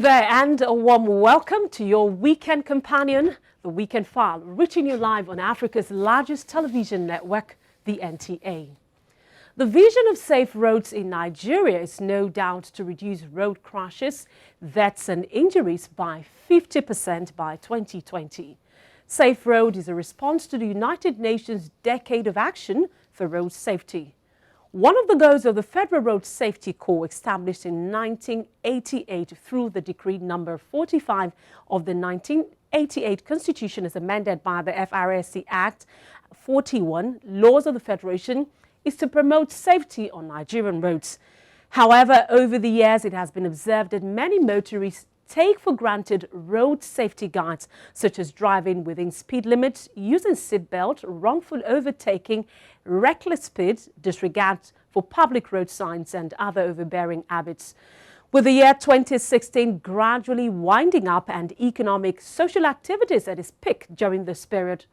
Hello there and a warm welcome to your weekend companion, The Weekend File, reaching you live on Africa's largest television network, the NTA. The vision of safe roads in Nigeria is no doubt to reduce road crashes, deaths and injuries by 50% by 2020. Safe Road is a response to the United Nations Decade of Action for Road Safety. One of the goals of the Federal Road Safety Corps, established in 1988 through the Decree number 45 of the 1988 Constitution as amended by the FRSC Act 41, Laws of the Federation, is to promote safety on Nigerian roads. However, over the years, it has been observed that many motorists take for granted road safety guides, such as driving within speed limits, using seatbelt, wrongful overtaking, reckless speed, disregard for public road signs, and other overbearing habits. With the year 2016 gradually winding up and economic social activities at its peak during this period,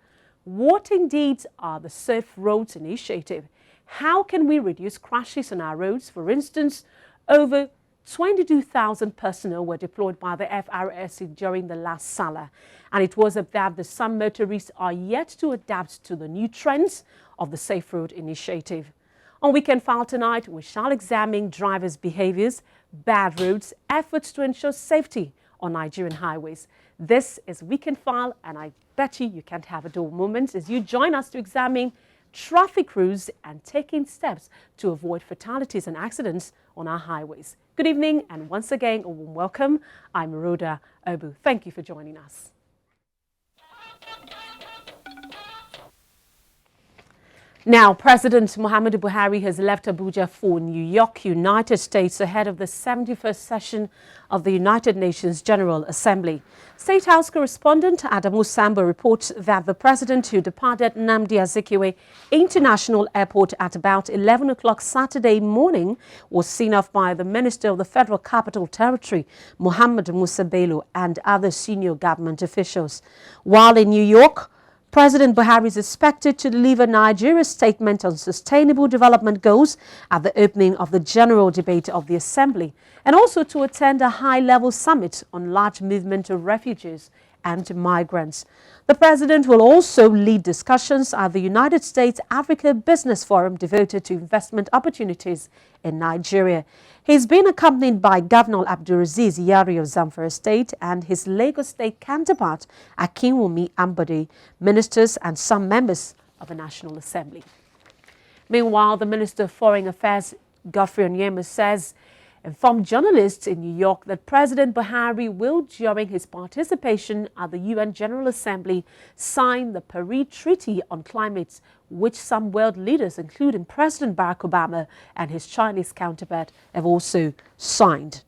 what indeed are the Safe Roads Initiative? How can we reduce crashes on our roads? For instance, over 22,000 personnel were deployed by the FRSC during the last Salah, and it was observed that some motorists are yet to adapt to the new trends of the Safe Road Initiative. On Weekend File tonight, we shall examine drivers' behaviors, bad roads, efforts to ensure safety on Nigerian highways. This is Weekend File, and I bet you can't have a dull moment as you join us to examine traffic rules and taking steps to avoid fatalities and accidents on our highways. Good evening, and once again, a warm welcome. I'm Rhoda Obu. Thank you for joining us. Now, President Muhammadu Buhari has left Abuja for New York, United States, ahead of the 71st session of the United Nations General Assembly. State House correspondent Adamu Sambo reports that the president, who departed Nnamdi Azikiwe International Airport at about 11 o'clock Saturday morning, was seen off by the Minister of the Federal Capital Territory, Muhammad Musa Bello, and other senior government officials. While in New York, President Buhari is expected to deliver Nigeria's statement on sustainable development goals at the opening of the general debate of the Assembly, and also to attend a high-level summit on large movement of refugees and migrants. The president will also lead discussions at the United States-Africa Business Forum devoted to investment opportunities in Nigeria. He's been accompanied by Governor Abdulaziz Yari of Zamfara State and his Lagos State counterpart, Akinwumi Ambode, ministers and some members of the National Assembly. Meanwhile, the Minister of Foreign Affairs, Godfrey Onyema, says informed journalists in New York that President Buhari will, during his participation at the UN General Assembly, sign the Paris Treaty on Climate, which some world leaders, including President Barack Obama and his Chinese counterpart, have also signed.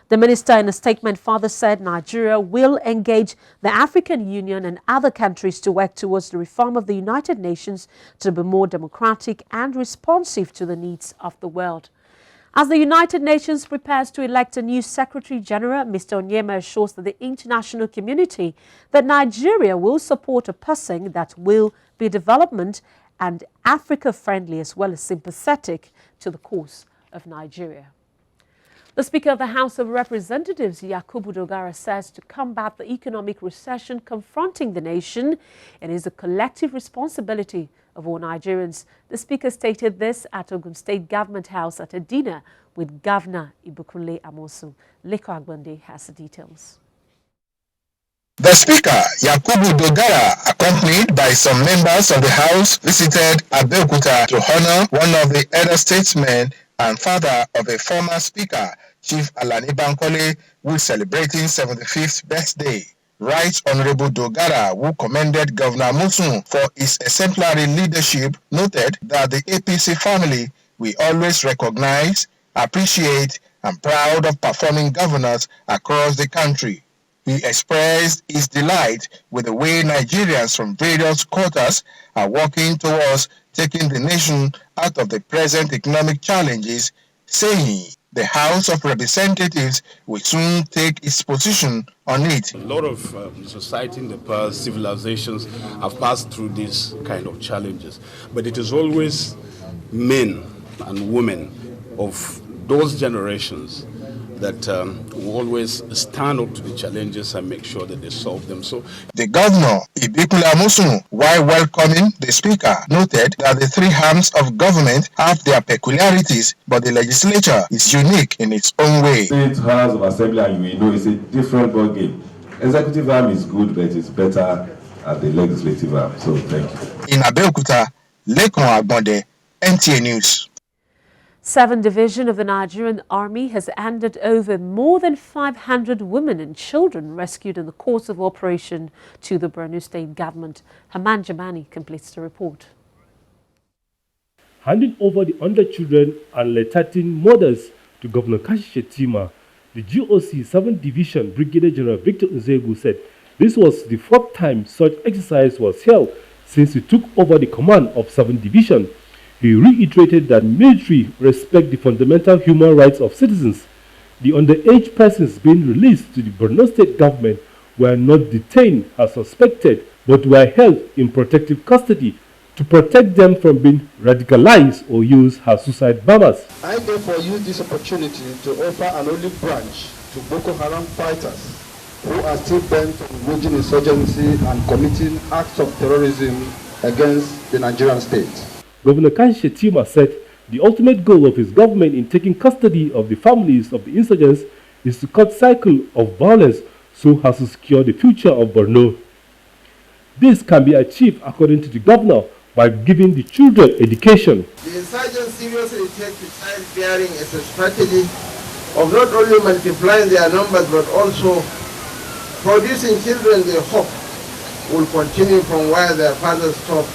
The minister, in a statement, further said Nigeria will engage the African Union and other countries to work towards the reform of the United Nations to be more democratic and responsive to the needs of the world. As the United Nations prepares to elect a new Secretary General, Mr. Onyema assures the international community that Nigeria will support a person that will be development and Africa-friendly as well as sympathetic to the cause of Nigeria. The Speaker of the House of Representatives, Yakubu Dogara, says to combat the economic recession confronting the nation, it is a collective responsibility of all Nigerians. The Speaker stated this at Ogun State Government House at a dinner with Governor Ibukunle Amosu. Leko Agbonde has the details. The Speaker, Yakubu Dogara, accompanied by some members of the House, visited Abuja to honor one of the elder statesmen and father of a former Speaker, Chief Alani Bankole, who is celebrating 75th birthday. Right Honorable Dogara, who commended Governor Musu for his exemplary leadership, noted that the APC family will always recognize, appreciate, and proud of performing governors across the country. He expressed his delight with the way Nigerians from various quarters are working towards taking the nation out of the present economic challenges, saying the House of Representatives will soon take its position on it. A lot of society in the past, civilizations have passed through these kind of challenges, but it is always men and women of those generations that we always stand up to the challenges and make sure that they solve them. So the governor, Ibikula Musu, while welcoming the speaker, noted that the three arms of government have their peculiarities, but the legislature is unique in its own way. State House of Assembly, and you know, it's a different ball game. Executive arm is good, but it's better at the legislative arm. So thank you. In Abuja, Lekon Agbonde, NTA News. 7th Division of the Nigerian Army has handed over more than 500 women and children rescued in the course of operation to the Borno State government. Haman Jamani completes the report. Handing over the under children and lactating mothers to Governor Kashi Shettima, the GOC 7th Division Brigadier General Victor Nzegu said this was the 4th time such exercise was held since he took over the command of 7th Division. He reiterated that military respect the fundamental human rights of citizens. The underage persons being released to the Borno State government were not detained as suspected, but were held in protective custody to protect them from being radicalized or used as suicide bombers. I therefore use this opportunity to offer an olive branch to Boko Haram fighters who are still bent on waging insurgency and committing acts of terrorism against the Nigerian state. Governor Kashi Shettima said the ultimate goal of his government in taking custody of the families of the insurgents is to cut cycle of violence so as to secure the future of Borno. This can be achieved, according to the governor, by giving the children education. The insurgents seriously take to childbearing as a strategy of not only multiplying their numbers but also producing children they hope will continue from where their fathers stopped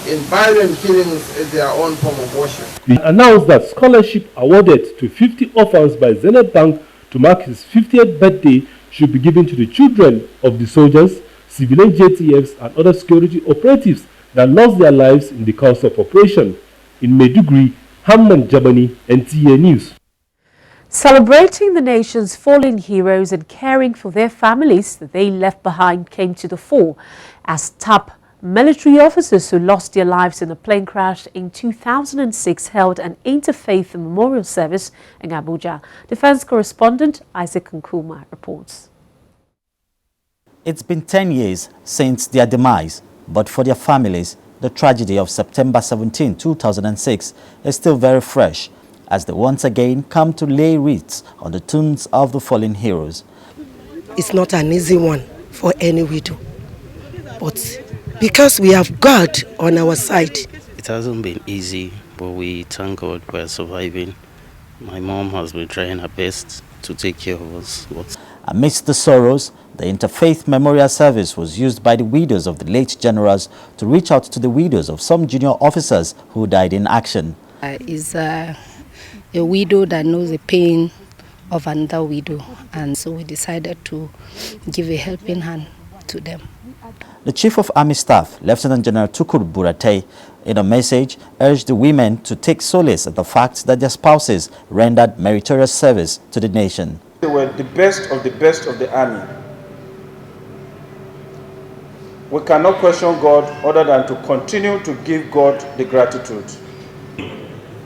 in violent killings as their own form of worship. He announced that scholarship awarded to 50 orphans by Zenith Bank to mark his 50th birthday should be given to the children of the soldiers, civilian JTFs and other security operatives that lost their lives in the course of operation. In Maiduguri, Hamman Jabani, NTA News. Celebrating the nation's fallen heroes and caring for their families that they left behind came to the fore as top military officers who lost their lives in a plane crash in 2006 held an interfaith memorial service in Abuja. Defense correspondent Isaac Nkuma reports. It's been 10 years since their demise, but for their families, the tragedy of September 17, 2006 is still very fresh as they once again come to lay wreaths on the tombs of the fallen heroes. It's not an easy one for any widow, but because we have God on our side. It hasn't been easy, but we thank God we're surviving. My mom has been trying her best to take care of us. Amidst the sorrows, the Interfaith Memorial Service was used by the widows of the late generals to reach out to the widows of some junior officers who died in action. Is a widow that knows the pain of another widow, and so we decided to give a helping hand to them. The Chief of Army Staff, Lieutenant General Tukur Buratai, in a message, urged the women to take solace at the fact that their spouses rendered meritorious service to the nation. They were the best of the army. We cannot question God other than to continue to give God the gratitude.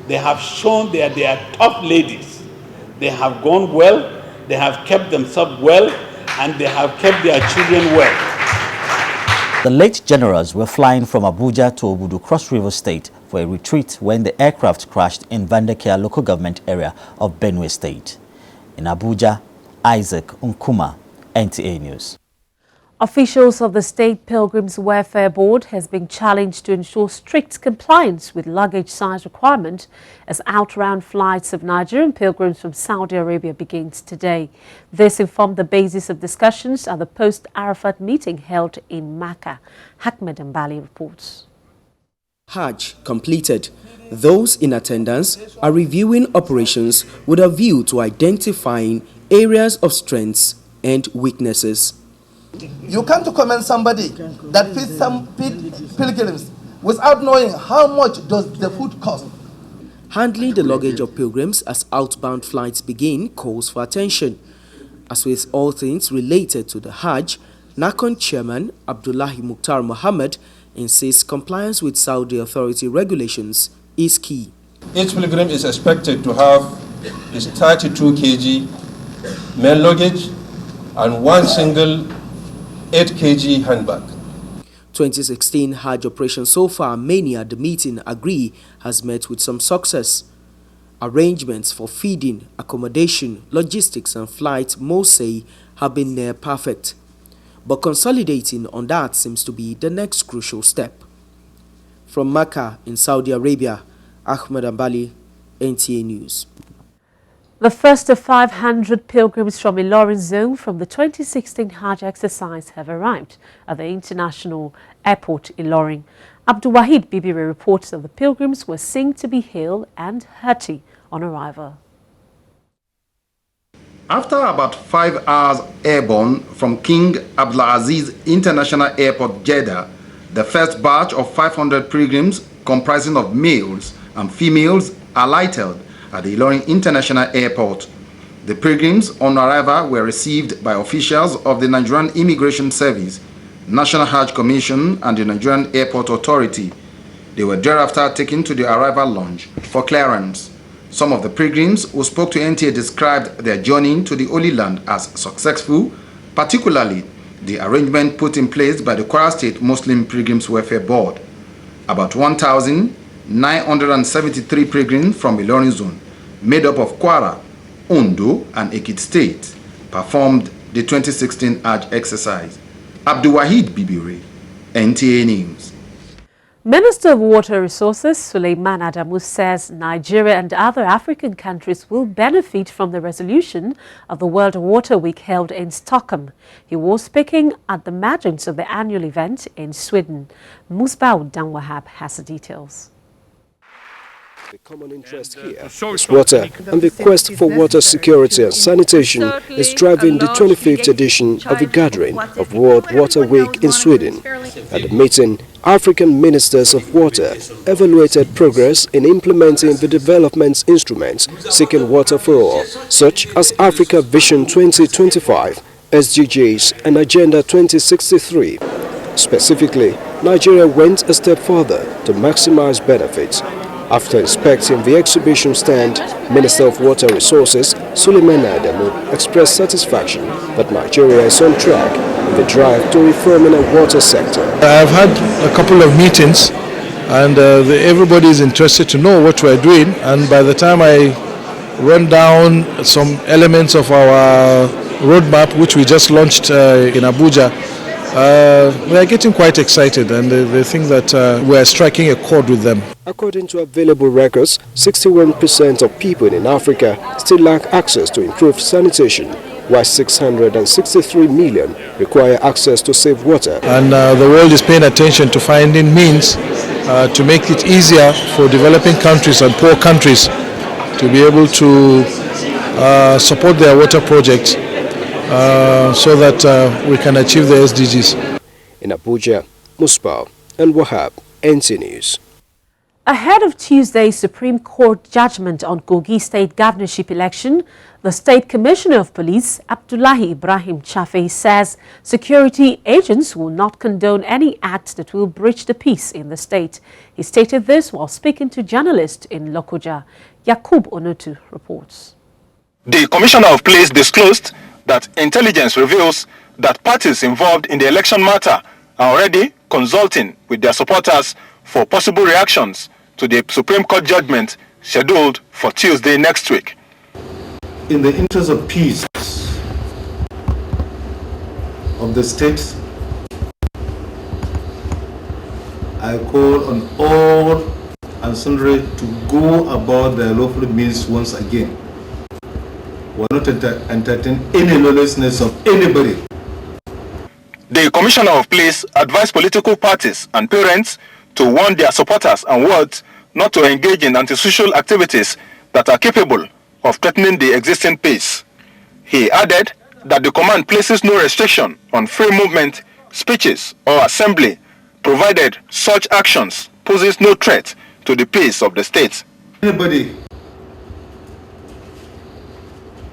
They have shown that they are tough ladies. They have gone well, they have kept themselves well, and they have kept their children well. The late generals were flying from Abuja to Obudu Cross River State for a retreat when the aircraft crashed in Vandekia local government area of Benue State. In Abuja, Isaac Nkuma, NTA News. Officials of the State Pilgrims Welfare Board has been challenged to ensure strict compliance with luggage size requirement as outbound flights of Nigerian pilgrims from Saudi Arabia begins today. This informed the basis of discussions at the post-Arafat meeting held in Makkah. Ahmed Mbali reports. Hajj completed. Those in attendance are reviewing operations with a view to identifying areas of strengths and weaknesses. You come to commend somebody that feeds some pilgrims without knowing how much does the food cost. Handling the luggage of pilgrims as outbound flights begin calls for attention. As with all things related to the Hajj, NACON chairman Abdullahi Mukhtar Mohammed insists compliance with Saudi authority regulations is key. Each pilgrim is expected to have is 32 kg main luggage and one single 8 kg handbag. 2016 Hajj operation so far, many at the meeting agree, has met with some success. Arrangements for feeding, accommodation, logistics and flights, most say, have been near perfect. But consolidating on that seems to be the next crucial step. From Mecca in Saudi Arabia, Ahmed Ambali, NTA News. The first of 500 pilgrims from Ilorin zone from the 2016 Hajj exercise have arrived at the international airport Ilorin. Abdul Wahid Bibiri reports that the pilgrims were seen to be hale and hearty on arrival. After about 5 hours airborne from King Abdulaziz International Airport, Jeddah, the first batch of 500 pilgrims comprising of males and females alighted at the Ilorin International Airport. The pilgrims on arrival were received by officials of the Nigerian Immigration Service, National Hajj Commission and the Nigerian Airport Authority. They were thereafter taken to the arrival lounge for clearance. Some of the pilgrims who spoke to NTA described their journey to the Holy Land as successful, particularly the arrangement put in place by the Kwara State Muslim Pilgrims Welfare Board. About 1,973 pilgrims from Ilorin zone, made up of Kwara, Ondo and Ekiti State, performed the 2016 Hajj exercise. Abdul Wahid Bibiri, NTA News. Minister of Water Resources Suleiman Adamu says Nigeria and other African countries will benefit from the resolution of the World Water Week held in Stockholm. He was speaking at the margins of the annual event in Sweden. Musbao Danwahab has the details. The common interest here is water, and the quest for water security and sanitation is driving the 25th edition of the gathering of World Water Week in Sweden. At the meeting, African ministers of water evaluated progress in implementing the development instruments seeking water for all, such as Africa Vision 2025, SDGs, and Agenda 2063. Specifically, Nigeria went a step further to maximize benefits. After inspecting the exhibition stand, Minister of Water Resources Suleiman Adamu expressed satisfaction that Nigeria is on track in the drive to reforming the water sector. I've had a couple of meetings and everybody is interested to know what we're doing, and by the time I run down some elements of our roadmap which we just launched in Abuja, we are getting quite excited, and they think that we are striking a chord with them. According to available records, 61% of people in Africa still lack access to improved sanitation, while 663 million require access to safe water. And the world is paying attention to finding means to make it easier for developing countries and poor countries to be able to support their water projects so that we can achieve the SDGs. In Abuja, Musbao and Wahab, NT News. Ahead of Tuesday's Supreme Court judgment on Kogi State governorship election, the State Commissioner of Police, Abdullahi Ibrahim Chafe, says security agents will not condone any act that will breach the peace in the state. He stated this while speaking to journalists in Lokoja. Yakub Onotu reports. The Commissioner of Police disclosed that intelligence reveals that parties involved in the election matter are already consulting with their supporters for possible reactions to the Supreme Court judgment scheduled for Tuesday next week. In the interest of peace of the state, I call on all and sundry to go about their lawful means once again. We are not entertaining any lawlessness of anybody. The Commissioner of Police advised political parties and parents to warn their supporters and wards not to engage in antisocial activities that are capable of threatening the existing peace. He added that the command places no restriction on free movement, speeches, or assembly, provided such actions poses no threat to the peace of the state. Anybody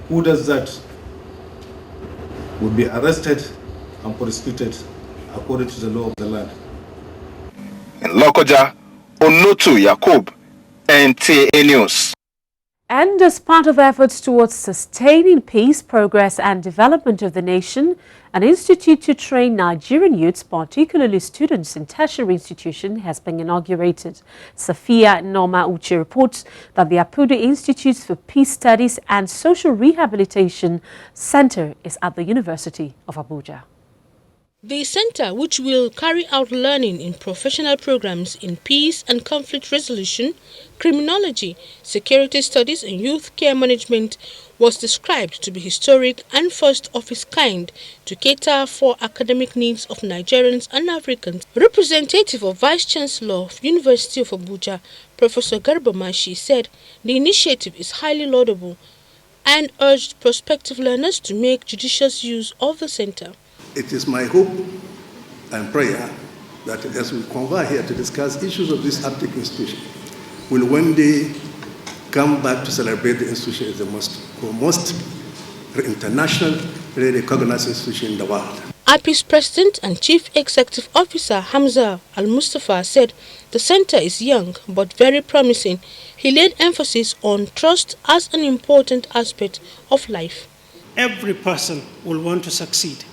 who does that will be arrested and prosecuted according to the law of the land. In Lokoja, Onotu Yakub, NTA News. And as part of efforts towards sustaining peace, progress and development of the nation, an institute to train Nigerian youths, particularly students in tertiary institutions, has been inaugurated. Safia Norma Uche reports that the Abuja Institute for Peace Studies and Social Rehabilitation Center is at the University of Abuja. The center, which will carry out learning in professional programs in peace and conflict resolution, criminology, security studies and youth care management, was described to be historic and first of its kind to cater for academic needs of Nigerians and Africans. Representative of Vice Chancellor of University of Abuja, Professor Garba Mashi, said the initiative is highly laudable and urged prospective learners to make judicious use of the center. It is my hope and prayer that as we convene here to discuss issues of this Arctic institution, will one day come back to celebrate the institution as the most internationally recognized institution in the world. API's President and Chief Executive Officer Hamza Al-Mustafa said the center is young but very promising. He laid emphasis on trust as an important aspect of life. Every person will want to succeed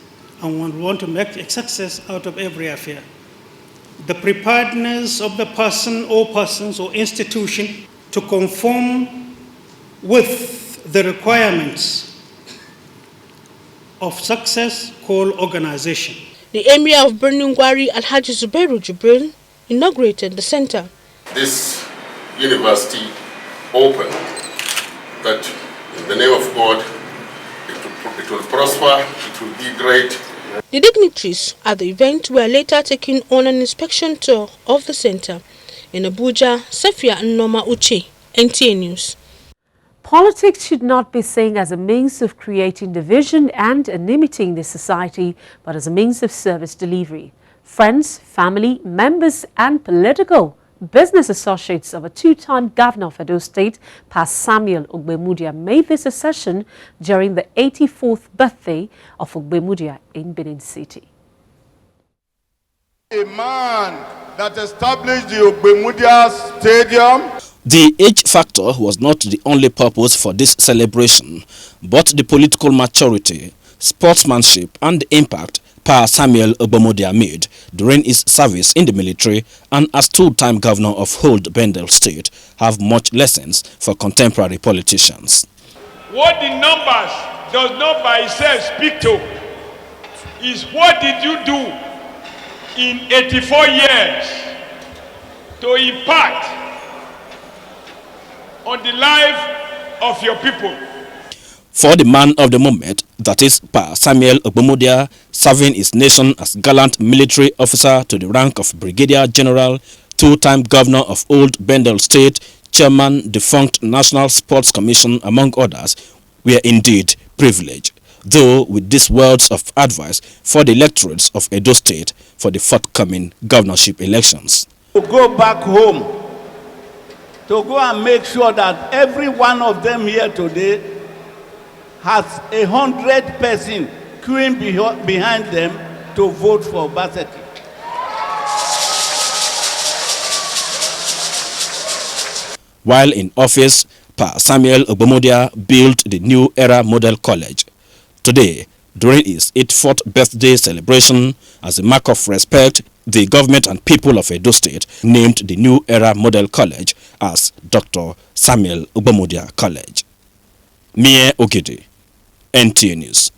and will want to make a success out of every affair. The preparedness of the person or persons or institution to conform with the requirements of success called organization. The Emir of Birnin Gwari, Alhaji Zubairu Jibril, inaugurated the center. This university opened that in the name of God, it will prosper, it will be great. The dignitaries at the event were later taken on an inspection tour of the center. In Abuja, Safia Norma Uche, NTA News. Politics should not be seen as a means of creating division and enmity in the society, but as a means of service delivery. Friends, family, members and political business associates of a two-time governor of Edo State, Pa Samuel Ogbemudia, made this assertion during the 84th birthday of Ogbemudia in Benin City. A man that established the Ogbemudia Stadium. The age factor was not the only purpose for this celebration, but the political maturity, sportsmanship and the impact Pa Samuel Ogbemudia made during his service in the military and as two-time governor of Old Bendel State have much lessons for contemporary politicians. What the numbers does not by itself speak to is what did you do in 84 years to impact on the life of your people. For the man of the moment, that is Pa Samuel Ogbemudia, serving his nation as gallant military officer to the rank of Brigadier General, two-time governor of Old Bendel State, chairman defunct National Sports Commission, among others, were indeed privileged, though with these words of advice for the electorates of Edo State for the forthcoming governorship elections. To go back home, to go and make sure that every one of them here today has 100% queuing behind them to vote for Baseti. While in office, Pa Samuel Ogbemudia built the New Era Model College. Today, during his 84th birthday celebration, as a mark of respect, the government and people of Edo State named the New Era Model College as Dr. Samuel Ogbemudia College. Mie Ogede, NTA News.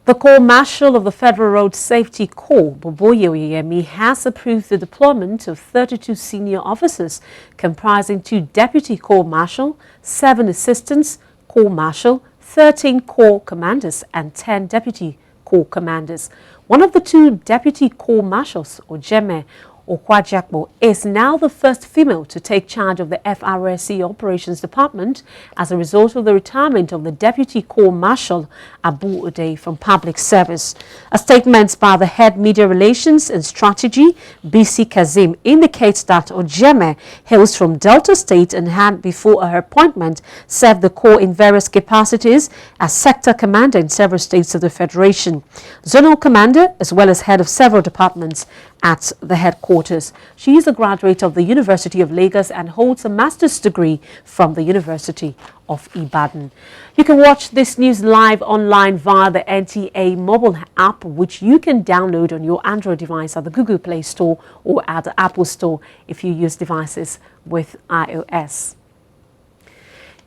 The Corps Marshal of the Federal Road Safety Corps, Boboye Oyeyemi, has approved the deployment of 32 senior officers comprising 2 Deputy Corps Marshal, 7 Assistants Corps Marshal, 13 Corps Commanders and 10 Deputy Corps Commanders. One of the 2 Deputy Corps Marshals, Ojeme Okwajakbo, is now the first female to take charge of the FRSC Operations Department as a result of the retirement of the Deputy Corps Marshal Abu Uday from public service. A statement by the Head Media Relations and Strategy, BC Kazim, indicates that Ojeme hails from Delta State and had, before her appointment, served the Corps in various capacities as Sector Commander in several states of the Federation, Zonal Commander, as well as head of several departments at the headquarters. She is a graduate of the University of Lagos and holds a master's degree from the University of Ibadan. You can watch this news live online via the NTA mobile app, which you can download on your Android device at the Google Play Store or at the Apple Store if you use devices with iOS.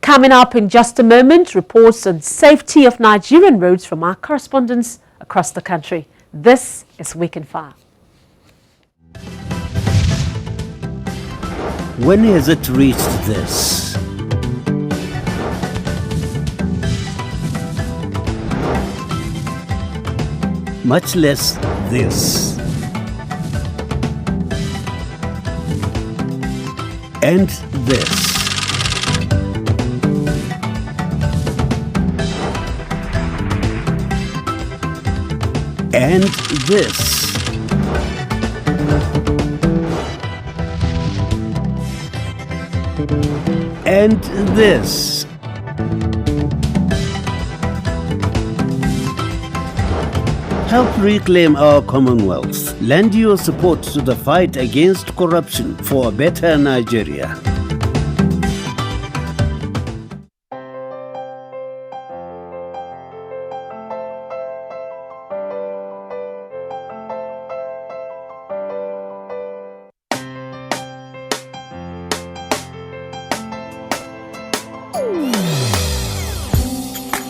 Coming up in just a moment, reports on safety of Nigerian roads from our correspondents across the country. This is Week in Fire. When has it reached this? Much less this. And this. And this. And this. Help reclaim our Commonwealth. Lend your support to the fight against corruption for a better Nigeria.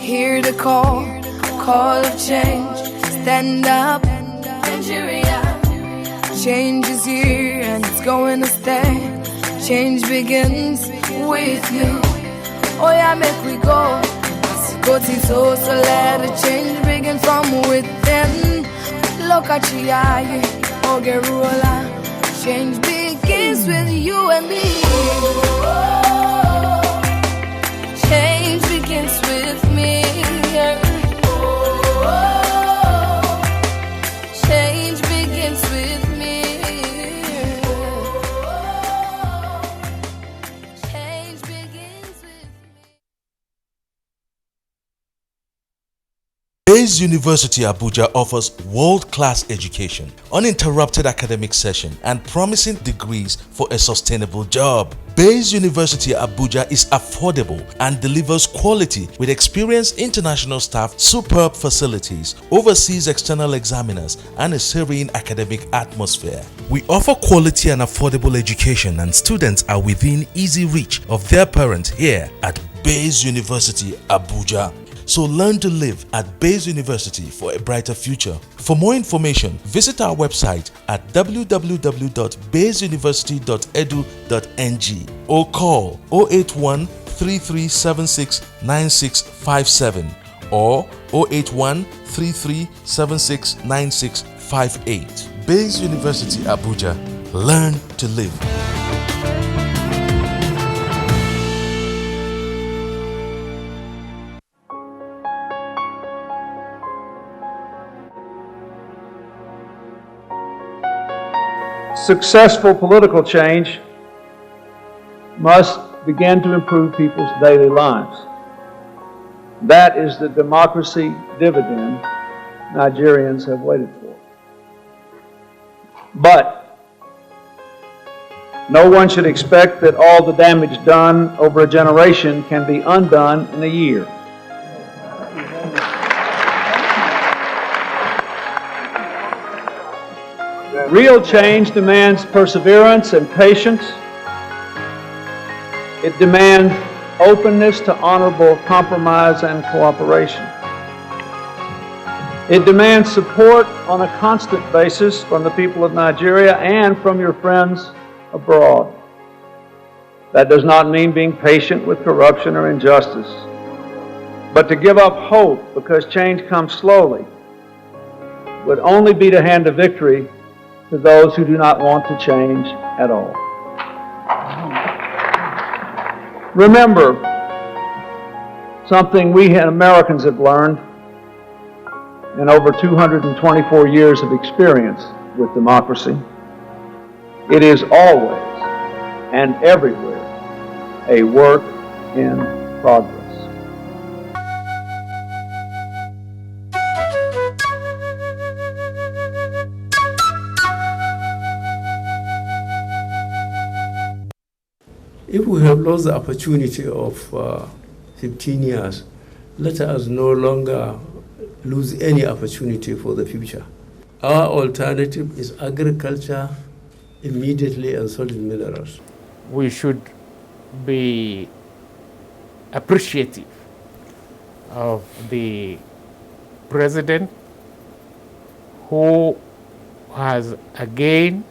Hear the call of change. Stand up, Nigeria. Change is here and it's going to stay. Change begins with you. Oh yeah, make we go. Go to so let the change begin from within. Look at Chiayi, Ogerula. Change begins with you and me. Change begins with me. Change begins with me. Change begins with me. Bayes University Abuja offers world-class education, uninterrupted academic session, and promising degrees for a sustainable job. Bayes University Abuja is affordable and delivers quality with experienced international staff, superb facilities, overseas external examiners, and a serene academic atmosphere. We offer quality and affordable education, and students are within easy reach of their parents here at Bayes University Abuja. So learn to live at Bayes University for a brighter future. For more information, visit our website at www.bayesuniversity.edu.ng or call 081 3376 9657 or 081 3376 9658. Bayes University Abuja. Learn to live. Successful political change must begin to improve people's daily lives. That is the democracy dividend Nigerians have waited for. But no one should expect that all the damage done over a generation can be undone in a year. Real change demands perseverance and patience. It demands openness to honorable compromise and cooperation. It demands support on a constant basis from the people of Nigeria and from your friends abroad. That does not mean being patient with corruption or injustice, but to give up hope because change comes slowly would only be to hand a victory to those who do not want to change at all. Remember something we Americans have learned in over 224 years of experience with democracy. It is always and everywhere a work in progress. If we have lost the opportunity of 15 years, let us no longer lose any opportunity for the future. Our alternative is agriculture immediately and solid minerals. We should be appreciative of the president who has again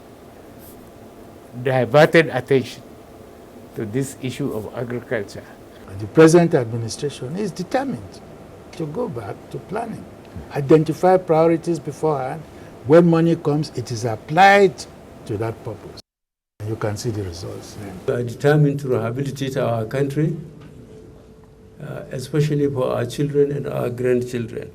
diverted attention to this issue of agriculture. The present administration is determined to go back to planning, identify priorities beforehand. When money comes, it is applied to that purpose. And you can see the results. We are determined to rehabilitate our country, especially for our children and our grandchildren.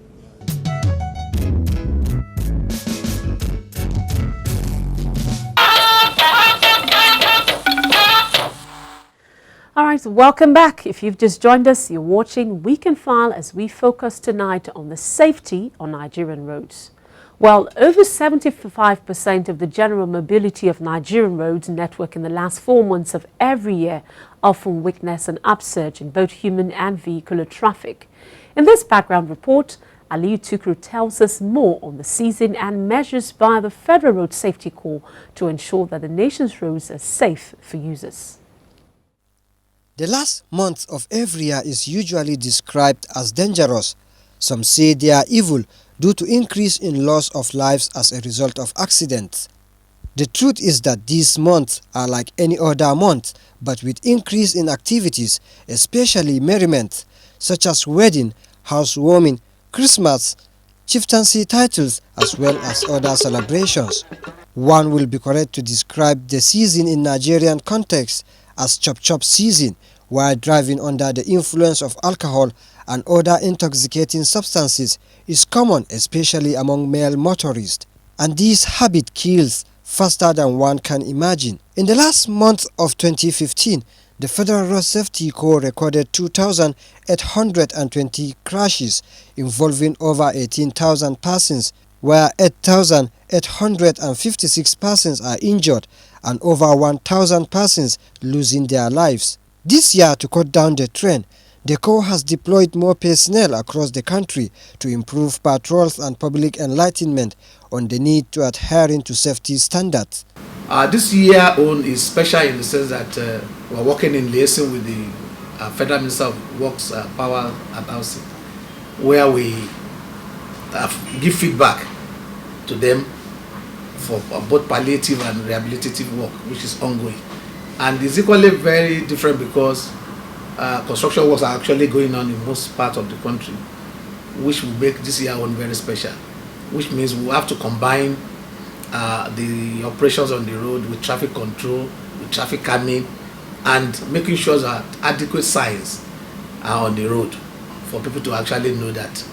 All right, welcome back. If you've just joined us, you're watching Week in File as we focus tonight on the safety on Nigerian roads. Well, over 75% of the general mobility of Nigerian roads network in the last 4 months of every year often witness an upsurge in both human and vehicular traffic. In this background report, Aliyu Tukuru tells us more on the season and measures by the Federal Road Safety Corps to ensure that the nation's roads are safe for users. The last month of every year is usually described as dangerous. Some say they are evil due to increase in loss of lives as a result of accidents. The truth is that these months are like any other month, but with increase in activities, especially merriment, such as wedding, housewarming, Christmas, chieftaincy titles, as well as other celebrations. One will be correct to describe the season in Nigerian context as chop-chop season, while driving under the influence of alcohol and other intoxicating substances is common, especially among male motorists. And this habit kills faster than one can imagine. In the last month of 2015, the Federal Road Safety Corps recorded 2,820 crashes involving over 18,000 persons, where 8,856 persons are injured and over 1,000 persons losing their lives. This year, to cut down the trend, the Corps has deployed more personnel across the country to improve patrols and public enlightenment on the need to adhering to safety standards. This year on is special in the sense that we're working in liaison with the Federal Minister of Works, Power and Housing, where we give feedback to them for both palliative and rehabilitative work, which is ongoing. And it's equally very different because construction works are actually going on in most parts of the country, which will make this year one very special, which means we have to combine the operations on the road with traffic control, with traffic calming, and making sure that adequate signs are on the road for people to actually know that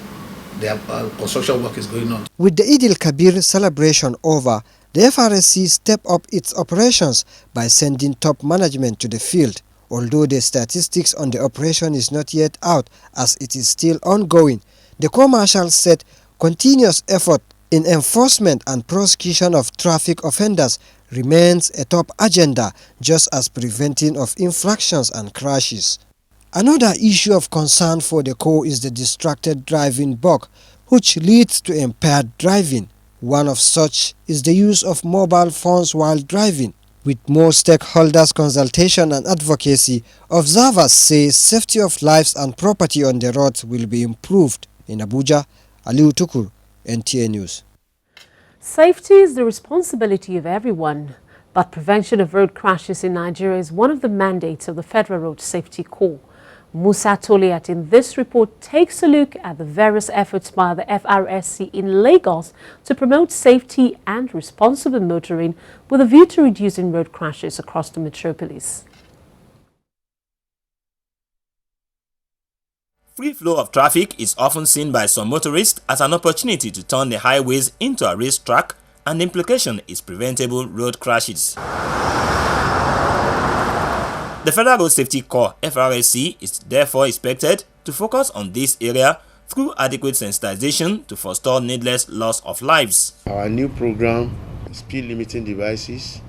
their construction work is going on. With the Eid al-Kabir celebration over, the FRSC stepped up its operations by sending top management to the field. Although the statistics on the operation is not yet out as it is still ongoing, the Corps Marshal said continuous effort in enforcement and prosecution of traffic offenders remains a top agenda, just as preventing of infractions and crashes. Another issue of concern for the Corps is the distracted driving bug, which leads to impaired driving. One of such is the use of mobile phones while driving. With more stakeholders' consultation and advocacy, observers say safety of lives and property on the roads will be improved. In Abuja, Aliyu Tukuru, NTA News. Safety is the responsibility of everyone, but prevention of road crashes in Nigeria is one of the mandates of the Federal Road Safety Corps. Musa Toliat in this report takes a look at the various efforts by the FRSC in Lagos to promote safety and responsible motoring with a view to reducing road crashes across the metropolis. Free flow of traffic is often seen by some motorists as an opportunity to turn the highways into a racetrack, and the implication is preventable road crashes. The Federal Road Safety Corps (FRSC) is therefore expected to focus on this area through adequate sensitization to forestall needless loss of lives. Our new program, speed limiting devices,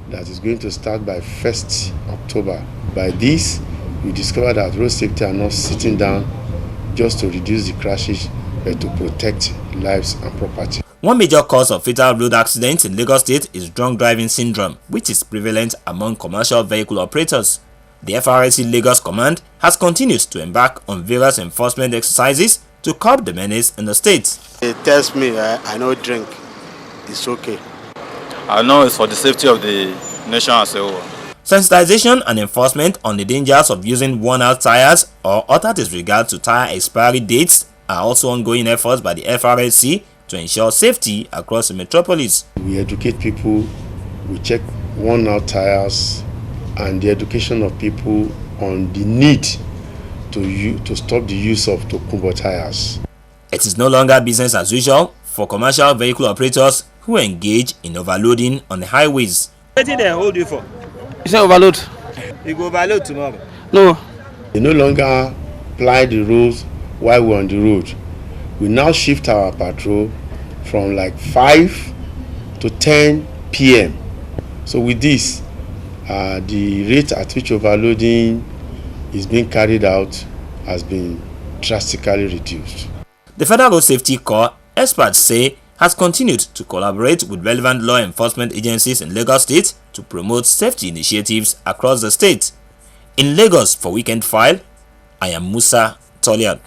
that is going to start by 1st October By this, we discovered that road safety are not sitting down just to reduce the crashes, but to protect lives and property. One major cause of fatal road accidents in Lagos State is drunk driving syndrome, which is prevalent among commercial vehicle operators. The FRSC Lagos Command has continued to embark on various enforcement exercises to curb the menace in the state. It tells me I no drink, it's okay. I know it's for the safety of the nation as a whole. Sensitization and enforcement on the dangers of using worn-out tires or utter disregard to tire expiry dates are also ongoing efforts by the FRSC to ensure safety across the metropolis. We educate people, we check worn-out tires, and the education of people on the need to stop the use of Tokumbo tires. It is no longer business as usual for commercial vehicle operators who engage in overloading on the highways. What did they hold you for? You say overload? You go overload tomorrow? No. We no longer ply the rules while we're on the road. We now shift our patrol from like 5 to 10 p.m. So with this, the rate at which overloading is being carried out has been drastically reduced. The Federal Road Safety Corps, experts say, has continued to collaborate with relevant law enforcement agencies in Lagos State to promote safety initiatives across the state. In Lagos for Weekend File, I am Musa Tolian.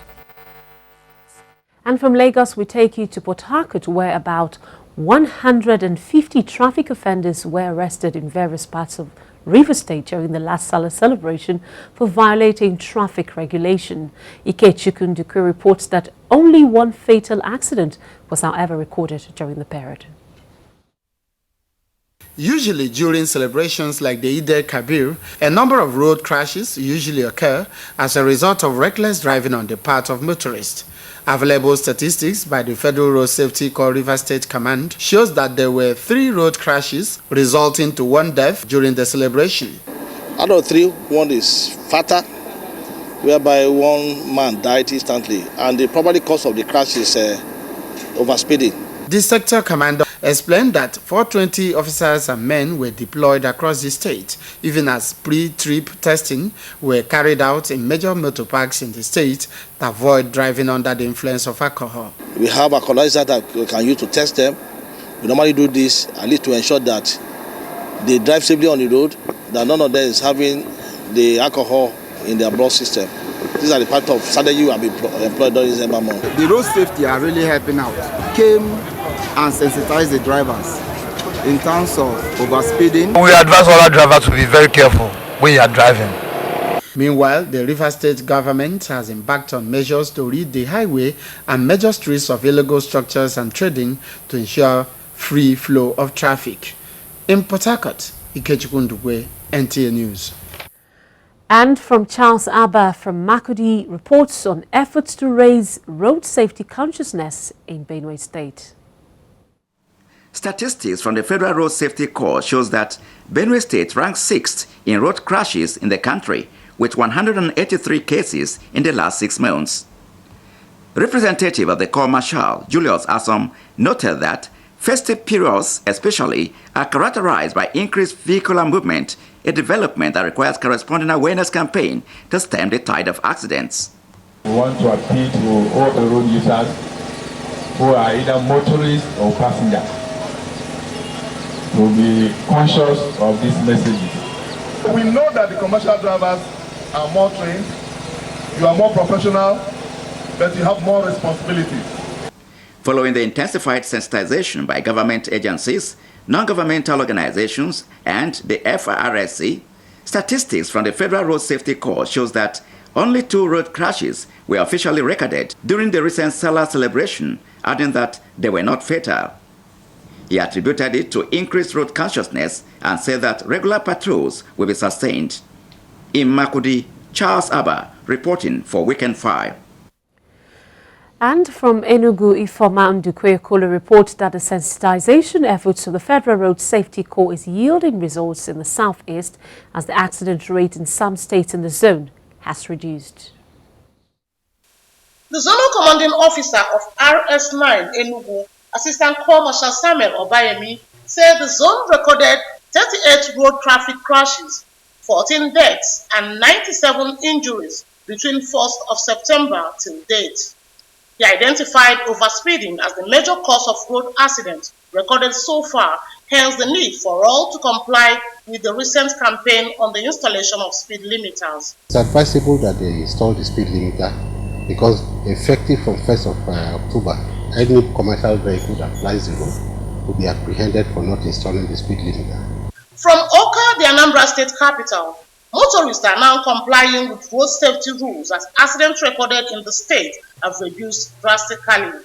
And from Lagos, we take you to Port Harcourt, where about 150 traffic offenders were arrested in various parts of River State during the last Salah celebration for violating traffic regulation. Ikechukwu Ndukwe reports that only one fatal accident was however recorded during the period. Usually during celebrations like the Eid al-Kabir, a number of road crashes usually occur as a result of reckless driving on the part of motorists. Available statistics by the Federal Road Safety Corps River State Command shows that there were 3 road crashes resulting to 1 death during the celebration. Out of 3, 1 is fatal, whereby 1 man died instantly, and the probable cause of the crash is overspeeding. The sector commander explained that 420 officers and men were deployed across the state, even as pre-trip testing were carried out in major motor parks in the state to avoid driving under the influence of alcohol. We have alcoholizer that we can use to test them. We normally do this at least to ensure that they drive safely on the road, that none of them is having the alcohol in their blood system. These are the part of strategy we have been employed during December month. The road safety are really helping out. Came and sensitize the drivers in terms of overspeeding. We advise all our drivers to be very careful when you are driving. Meanwhile, the River State government has embarked on measures to rid the highway and major streets of illegal structures and trading to ensure free flow of traffic. In Port Harcourt, Ikechukwu Ndukwe, NTA News. And from Charles Abba from Makurdi reports on efforts to raise road safety consciousness in Benue State. Statistics from the Federal Road Safety Corps shows that Benue State ranks 6th in road crashes in the country, with 183 cases in the last 6 months. Representative of the Corps Marshal, Julius Asom, noted that festive periods especially are characterized by increased vehicular movement, a development that requires corresponding awareness campaign to stem the tide of accidents. We want to appeal to all the road users who are either motorists or passengers to be conscious of these messages. We know that the commercial drivers are more trained, you are more professional, but you have more responsibilities. Following the intensified sensitization by government agencies, non-governmental organizations, and the FRSC, statistics from the Federal Road Safety Corps shows that only 2 road crashes were officially recorded during the recent Salah celebration, adding that they were not fatal. He attributed it to increased road consciousness and said that regular patrols will be sustained. In Makurdi, Charles Abba reporting for Weekend 5. And from Enugu, Ifeoma Ndukwe reports that the sensitization efforts of the Federal Road Safety Corps is yielding results in the southeast as the accident rate in some states in the zone has reduced. The Zonal Commanding Officer of RS9 Enugu, Assistant Corps Marshal Samuel Obayemi, said the zone recorded 38 road traffic crashes, 14 deaths and 97 injuries between 1st of September till date. He identified overspeeding as the major cause of road accidents recorded so far, hence the need for all to comply with the recent campaign on the installation of speed limiters. It's advisable that they install the speed limiter because effective from 1st of October, any commercial vehicle that flies the road will be apprehended for not installing the speed limiter. From Oka, the Anambra State capital, motorists are now complying with road safety rules as accidents recorded in the state have reduced drastically.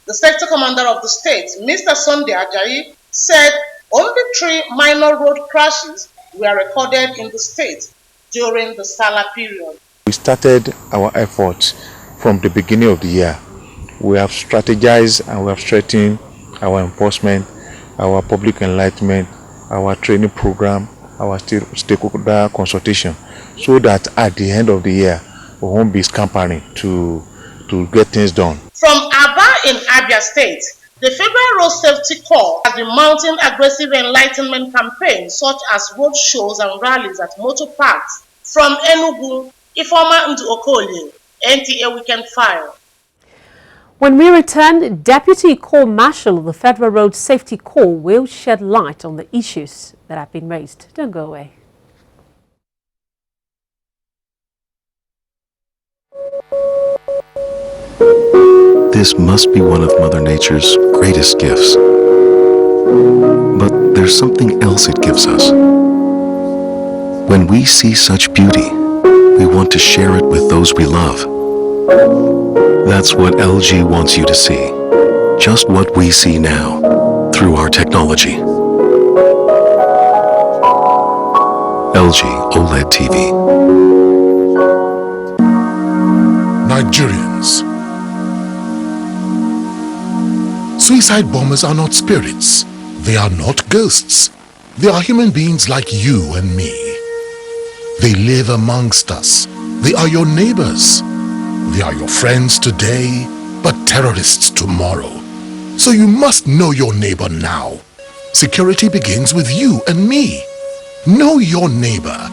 The sector commander of the state, Mr. Sunday Ajayi, said only 3 minor road crashes were recorded in the state during the Salah period. We started our efforts from the beginning of the year. We have strategized and we have strengthened our enforcement, our public enlightenment, our training program, our stakeholder consultation, so that at the end of the year we won't be scampering to get things done. From Aba in Abia State, the Federal Road Safety Corps has been mounting aggressive enlightenment campaigns such as road shows and rallies at motor parks. From Enugu, Ifeoma Ndu-Okolie, NTA Weekend File. When we return, Deputy Corps Marshal of the Federal Road Safety Corps will shed light on the issues that have been raised. Don't go away. This must be one of Mother Nature's greatest gifts. But there's something else it gives us. When we see such beauty, we want to share it with those we love. That's what LG wants you to see. Just what we see now, through our technology. LG OLED TV. Nigerians. Suicide bombers are not spirits. They are not ghosts. They are human beings like you and me. They live amongst us. They are your neighbors. They are your friends today, but terrorists tomorrow. So you must know your neighbor now. Security begins with you and me. Know your neighbor.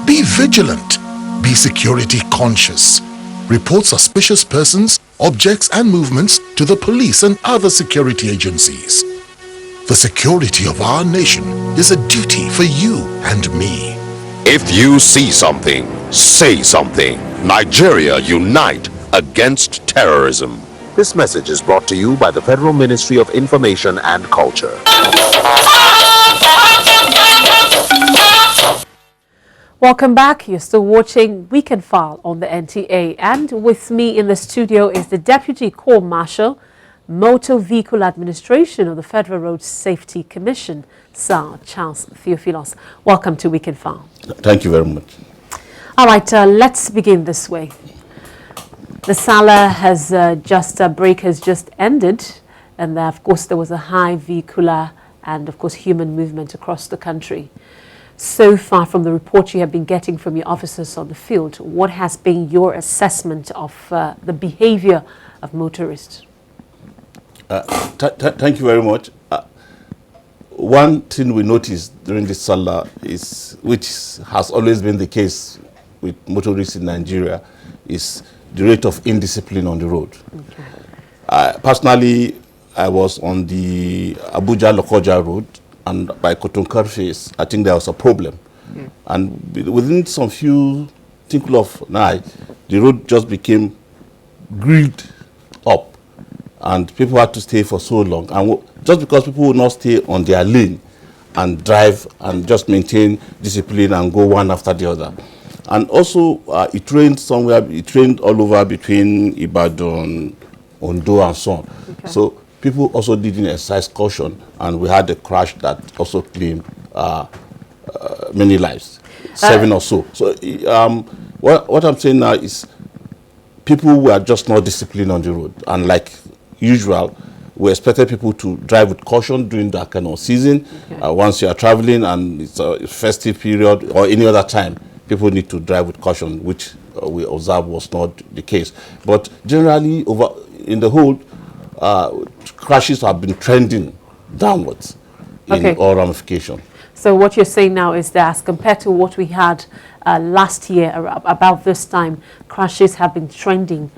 Be vigilant. Be security conscious. Report suspicious persons, objects and movements to the police and other security agencies. The security of our nation is a duty for you and me. If you see something, say something. Nigeria, unite against terrorism. This message is brought to you by the Federal Ministry of Information and Culture. Welcome back. You're still watching Weekend File on the NTA. And with me in the studio is the Deputy Corps Marshal, Motor Vehicle Administration of the Federal Road Safety Commission, Sir Charles Theophilos. Welcome to Weekend File. Thank you very much. All right, let's begin this way. The Salah has break has just ended, and of course there was a high vehicular and of course human movement across the country. So far from the report you have been getting from your officers on the field, what has been your assessment of the behavior of motorists? Thank you very much. One thing we noticed during this Salah is, which has always been the case with motorists in Nigeria, is the rate of indiscipline on the road. Okay. Personally, I was on the Abuja-Lokoja road, and by Kotonkar, I think there was a problem. Mm. And within some few tinkle of night, the road just became grilled up, and people had to stay for so long. And just because people would not stay on their lane and drive and just maintain discipline and go one after the other. And also, it rained somewhere, it rained all over between Ibadan, Ondo, and so on. Okay. So people also didn't exercise caution, and we had a crash that also claimed many lives, 7 or so. So what I'm saying now is people were just not disciplined on the road. And like usual, we expected people to drive with caution during that kind of season. Okay. Once you are traveling and it's a festive period or any other time, people need to drive with caution, which we observed was not the case. But generally, in the whole, crashes have been trending downwards in all ramifications. So what you're saying now is that as compared to what we had last year, about this time, crashes have been trending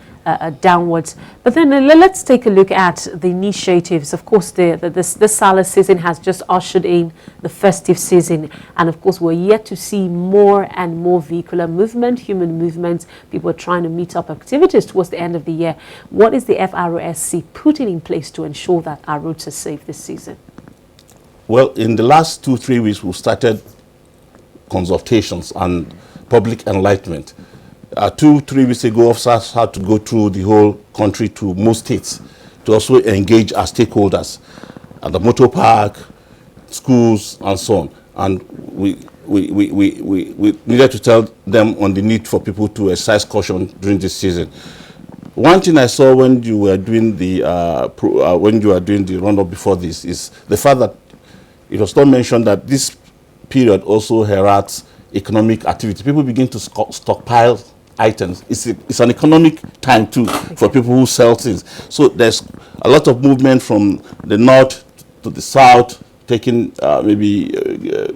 downwards. But then let's take a look at the initiatives. Of course, the Salah season has just ushered in the festive season. And of course, we're yet to see more and more vehicular movement, human movements. People are trying to meet up activities towards the end of the year. What is the FRSC putting in place to ensure that our roads are safe this season? Well, in the last 2-3 weeks, we've started consultations and public enlightenment. 2-3 weeks ago, officers had to go through the whole country to most states to also engage our stakeholders at the motor park, schools, and so on. And we needed to tell them on the need for people to exercise caution during this season. One thing I saw when you were doing the run-up before this is the fact that it was not mentioned that this period also heralds economic activity. People begin to stockpile items. It's an economic time too for people who sell things. So there's a lot of movement from the north to the south, taking maybe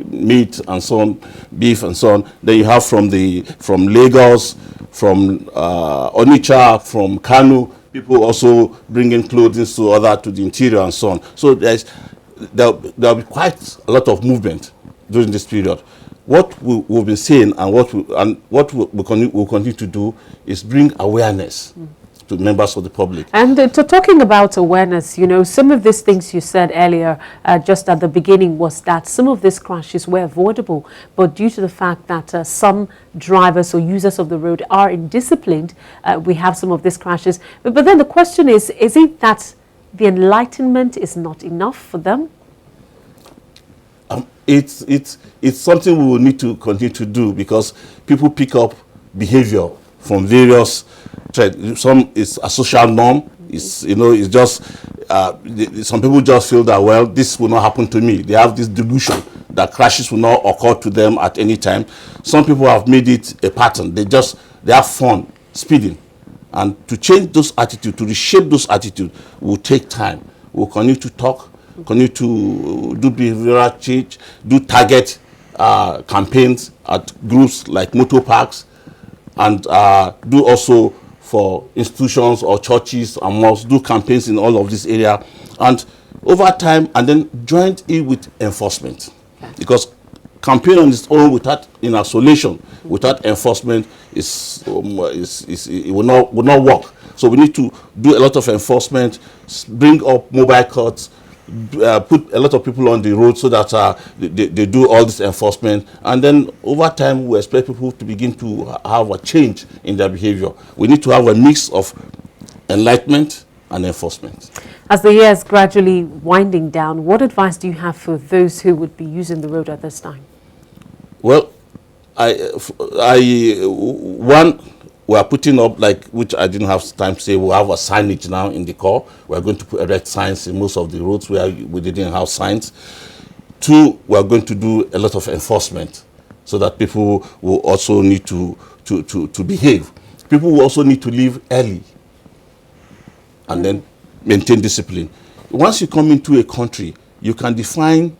meat and so on, beef and so on. Then you have from Lagos, from Onitsha, from Kanu, people also bringing clothing to the interior and so on. So there'll be quite a lot of movement during this period. What we've been saying and what we'll continue to do is bring awareness to members of the public. And talking about awareness, you know, some of these things you said earlier, just at the beginning, was that some of these crashes were avoidable, but due to the fact that some drivers or users of the road are indisciplined, we have some of these crashes. But then the question is it that the enlightenment is not enough for them? It's something we will need to continue to do, because people pick up behavior from various threads. Some is a social norm. It's just some people just feel that, well, this will not happen to me. They have this delusion that crashes will not occur to them at any time. Some people have made it a pattern. They have fun speeding, and to change those attitudes, to reshape those attitudes, will take time. We'll continue to talk, continue to do behavioral change, do target campaigns at groups like motor parks, and do also for institutions or churches and mosques, do campaigns in all of this area, and over time, and then join it with enforcement. Because campaign on its own, in isolation, without enforcement, it will not work. So we need to do a lot of enforcement, bring up mobile courts, put a lot of people on the road so that they do all this enforcement, and then over time we expect people to begin to have a change in their behavior. We need to have a mix of enlightenment and enforcement. As the year is gradually winding down, what advice do you have for those who would be using the road at this time? Well, we are putting up, which I didn't have time to say, we have a signage now in the core. We are going to erect signs in most of the roads where we didn't have signs. 2, we are going to do a lot of enforcement so that people will also need to behave. People will also need to leave early and then maintain discipline. Once you come into a country, you can define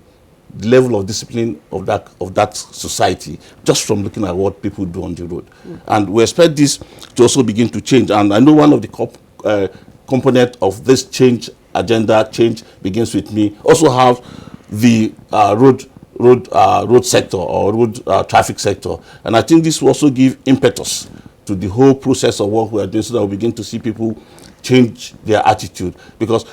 the level of discipline of that society just from looking at what people do on the road. And we expect this to also begin to change. And I know one of the component of this change begins with me. Also have the road sector or road traffic sector. And I think this will also give impetus to the whole process of what we are doing, so that we begin to see people change their attitude. Because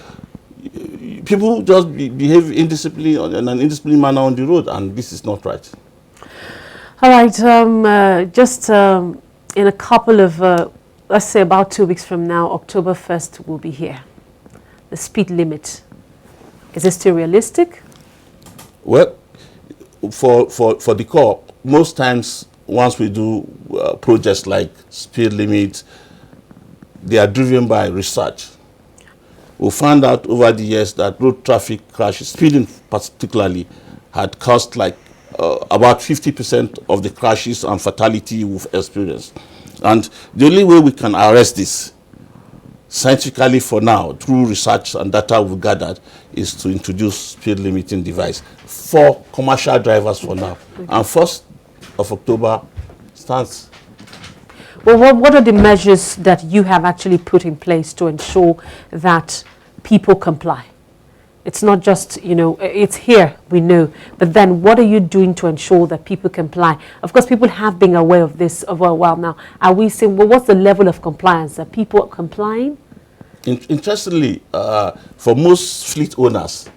people just behave in an indisciplined manner on the road, and this is not right. All right, just in a couple of, let's say about 2 weeks from now, October 1st will be here. The speed limit, is it still realistic? Well, for the core, most times once we do projects like speed limit, they are driven by research. We found out over the years that road traffic crashes, speeding particularly, had caused about 50% of the crashes and fatality we've experienced. And the only way we can arrest this scientifically for now, through research and data we've gathered, is to introduce speed limiting device for commercial drivers for now. And 1st of October stands. Well, what are the measures that you have actually put in place to ensure that people comply? It's not just, you know, it's here, we know. But then what are you doing to ensure that people comply? Of course, people have been aware of this over a while now. Are we saying, well, what's the level of compliance? Are people complying? Interestingly, for most fleet owners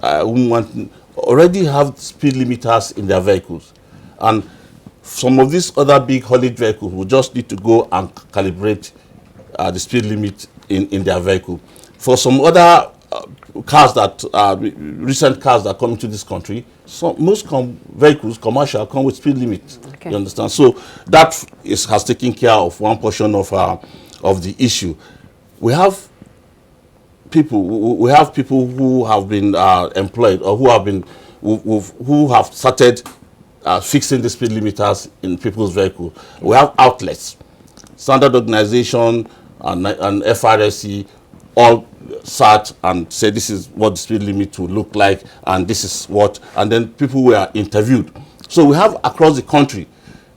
who already have speed limiters in their vehicles. And some of these other big haulage vehicles will just need to go and calibrate the speed limit in their vehicle. For some other cars that recent cars that come into this country, most vehicles, commercial, come with speed limit. Okay. You understand? So that has taken care of one portion of the issue. We have people who have been employed or who have started fixing the speed limiters in people's vehicles. We have outlets, standard organization and FRSC all sat and said this is what the speed limit will look like and this is what, and then people were interviewed. So we have across the country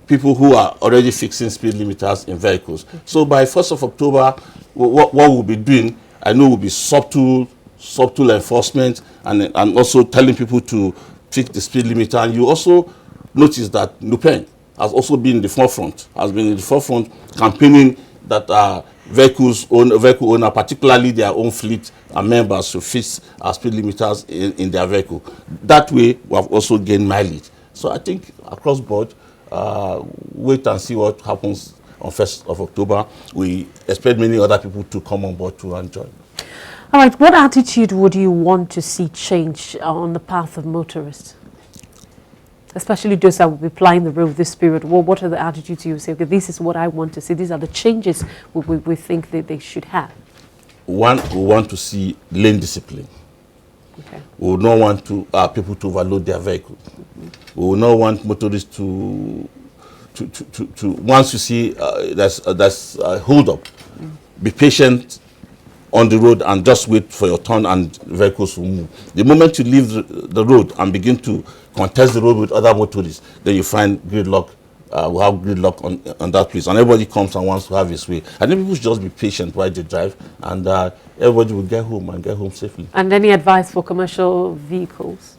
people who are already fixing speed limiters in vehicles. So by 1st of October, what we'll be doing, I know, will be subtle enforcement and also telling people to fix the speed limiter. And you also notice that Nupen has also been in the forefront, campaigning that vehicle owner, particularly their own fleet and members, to fix speed limiters in their vehicle. That way, we have also gained mileage. So I think across board, wait and see what happens on 1st of October. We expect many other people to come on board to enjoy. All right, what attitude would you want to see change on the path of motorists? Especially those that will be plying the road this period. Well, what are the attitudes you say, okay, this is what I want to see, these are the changes we think that they should have? One, we want to see lane discipline. Okay. We will not want people to overload their vehicles. We will not want motorists to once you see there's a hold up, be patient on the road and just wait for your turn and vehicles will move. The moment you leave the road and begin to contest the road with other motorists, then you find gridlock. We have gridlock on that place, and everybody comes and wants to have his way. I think people should just be patient while they drive, and everybody will get home safely. And any advice for commercial vehicles?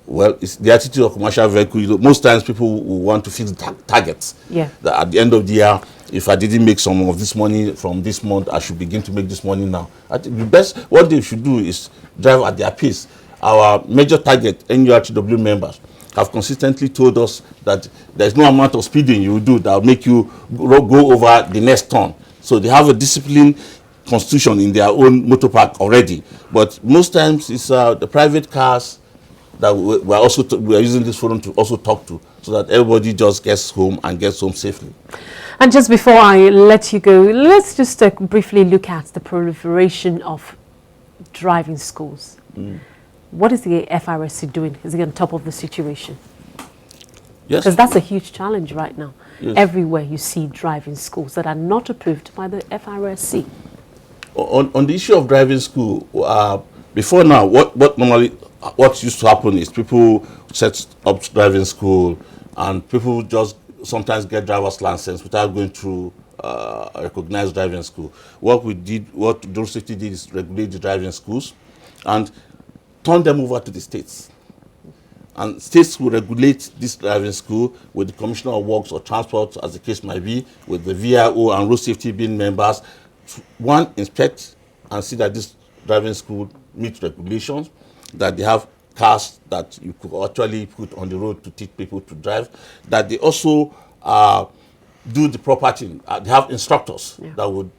Well, it's the attitude of commercial vehicles. Most times people will want to fix targets. Yeah. That at the end of the year, if I didn't make some of this money from this month, I should begin to make this money now. I think the best, what they should do is drive at their pace. Our major target, NURTW members, have consistently told us that there's no amount of speeding you will do that will make you go over the next turn. So they have a disciplined constitution in their own motor park already. But most times it's the private cars that we are using this forum to also talk to, so that everybody just gets home and gets home safely. And just before I let you go, let's just briefly look at the proliferation of driving schools. What is the FRSC doing? Is it on top of the situation? Yes. Because that's a huge challenge right now. Yes. Everywhere you see driving schools that are not approved by the FRSC. On the issue of driving school, before now, what used to happen is people set up driving school and people just sometimes get driver's license without going through a recognized driving school. What Drone Safety did is regulate the driving schools and turn them over to the states. And states will regulate this driving school with the Commissioner of Works or Transport, as the case might be, with the VIO and Road Safety being members. One, inspect and see that this driving school meets regulations, that they have cars that you could actually put on the road to teach people to drive, that they also do the proper thing. They have instructors that would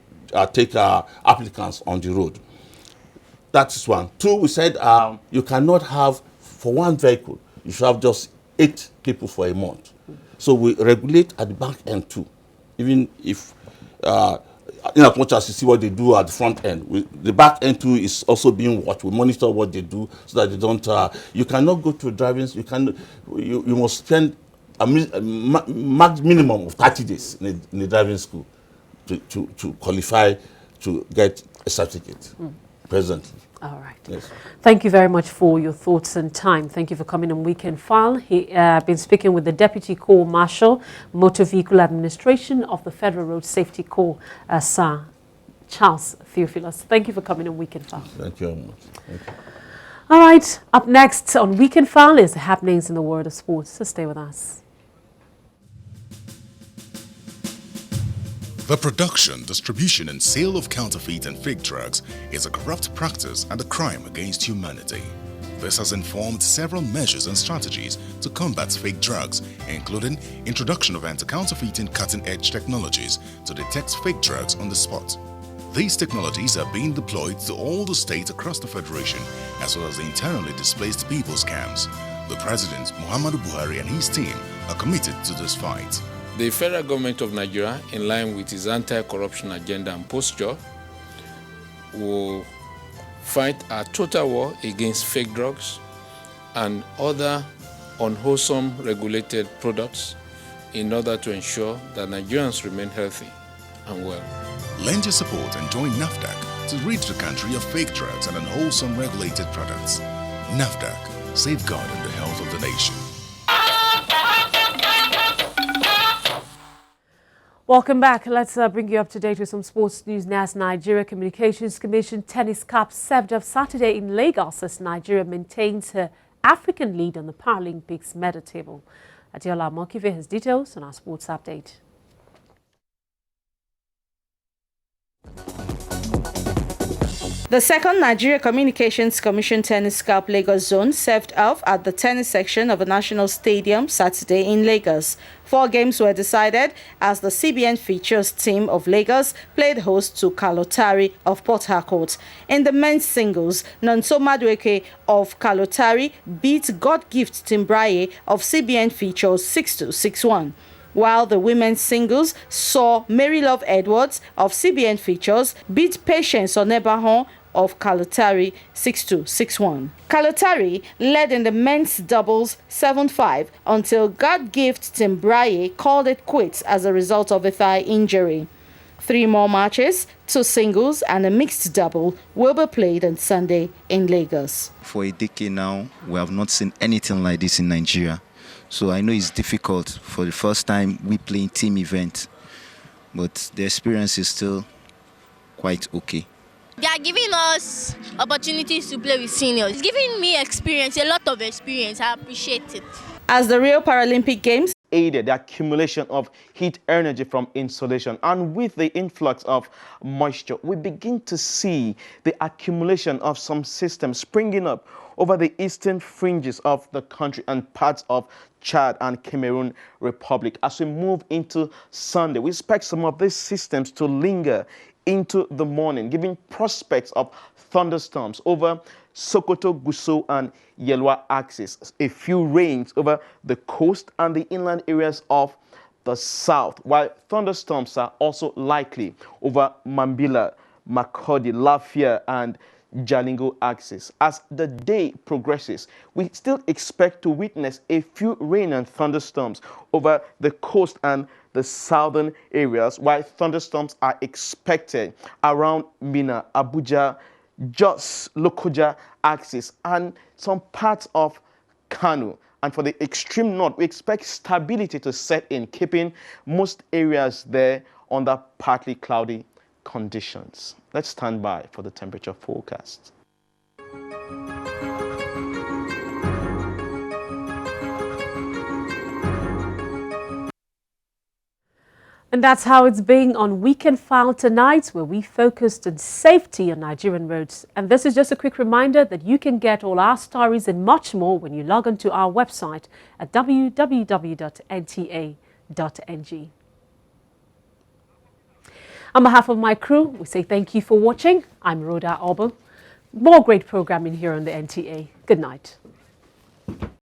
take applicants on the road. That is one. Two, we said you cannot have, for one vehicle, you should have just 8 people for a month. So we regulate at the back end too. Even if, in as much as you see what they do at the front end, the back end too is also being watched. We monitor what they do so that they don't, you cannot go to driving, you must spend a minimum of 30 days in the driving school. to qualify to get a certificate presently. All right. Yes. Thank you very much for your thoughts and time. Thank you for coming on Weekend File. He been speaking with the Deputy Corps Marshal, Motor Vehicle Administration of the Federal Road Safety Corps, Sir Charles Theophilus. Thank you for coming on Weekend File. Thank you very much. Thank you. All right. Up next on Weekend File is the happenings in the world of sports. So stay with us. The production, distribution, and sale of counterfeit and fake drugs is a corrupt practice and a crime against humanity. This has informed several measures and strategies to combat fake drugs, including introduction of anti-counterfeiting cutting-edge technologies to detect fake drugs on the spot. These technologies are being deployed to all the states across the Federation, as well as the internally displaced people's camps. The President, Muhammadu Buhari, and his team are committed to this fight. The federal government of Nigeria, in line with its anti-corruption agenda and posture, will fight a total war against fake drugs and other unwholesome regulated products in order to ensure that Nigerians remain healthy and well. Lend your support and join NAFDAC to rid the country of fake drugs and unwholesome regulated products. NAFDAC, safeguarding the health of the nation. Welcome back. Let's bring you up to date with some sports news now. As Nigeria Communications Commission Tennis Cup served up Saturday in Lagos as Nigeria maintains her African lead on the Paralympics medal table. Adiola Mokive has details on our sports update. The second Nigeria Communications Commission Tennis Cup Lagos Zone served off at the tennis section of a national stadium Saturday in Lagos. 4 games were decided as the CBN Features team of Lagos played host to Kalotari of Port Harcourt. In the men's singles, Nonso Madueke of Kalotari beat God Gift Timbraye of CBN Features 6-2, 6-1. While the women's singles saw Mary Love Edwards of CBN Features beat Patience Onebahon of Kalotari 6-2, 6-1. Kalotari led in the men's doubles 7-5 until God Gift Timbraye called it quits as a result of a thigh injury. 3 more matches, 2 singles and a mixed double will be played on Sunday in Lagos. For a decade now, we have not seen anything like this in Nigeria. So I know it's difficult for the first time we play in team event, but the experience is still quite okay. They are giving us opportunities to play with seniors. It's giving me experience, a lot of experience. I appreciate it. As the Rio Paralympic Games aided the accumulation of heat energy from insolation, and with the influx of moisture, we begin to see the accumulation of some systems springing up over the eastern fringes of the country and parts of Chad and Cameroon Republic. As we move into Sunday, we expect some of these systems to linger into the morning, giving prospects of thunderstorms over Sokoto, Gusau, and Yelwa axis. A few rains over the coast and the inland areas of the south, while thunderstorms are also likely over Mambila, Makurdi, Lafia, and Jalingo axis. As the day progresses, we still expect to witness a few rain and thunderstorms over the coast and the southern areas, while thunderstorms are expected around Mina, Abuja, Jos, Lokoja axis, and some parts of Kano. And for the extreme north, we expect stability to set in, keeping most areas there under partly cloudy conditions. Let's stand by for the temperature forecast. And that's how it's been on Weekend File tonight, where we focused on safety on Nigerian roads. And this is just a quick reminder that you can get all our stories and much more when you log on to our website at www.nta.ng. On behalf of my crew, we say thank you for watching. I'm Rhoda Obo. More great programming here on the NTA. Good night.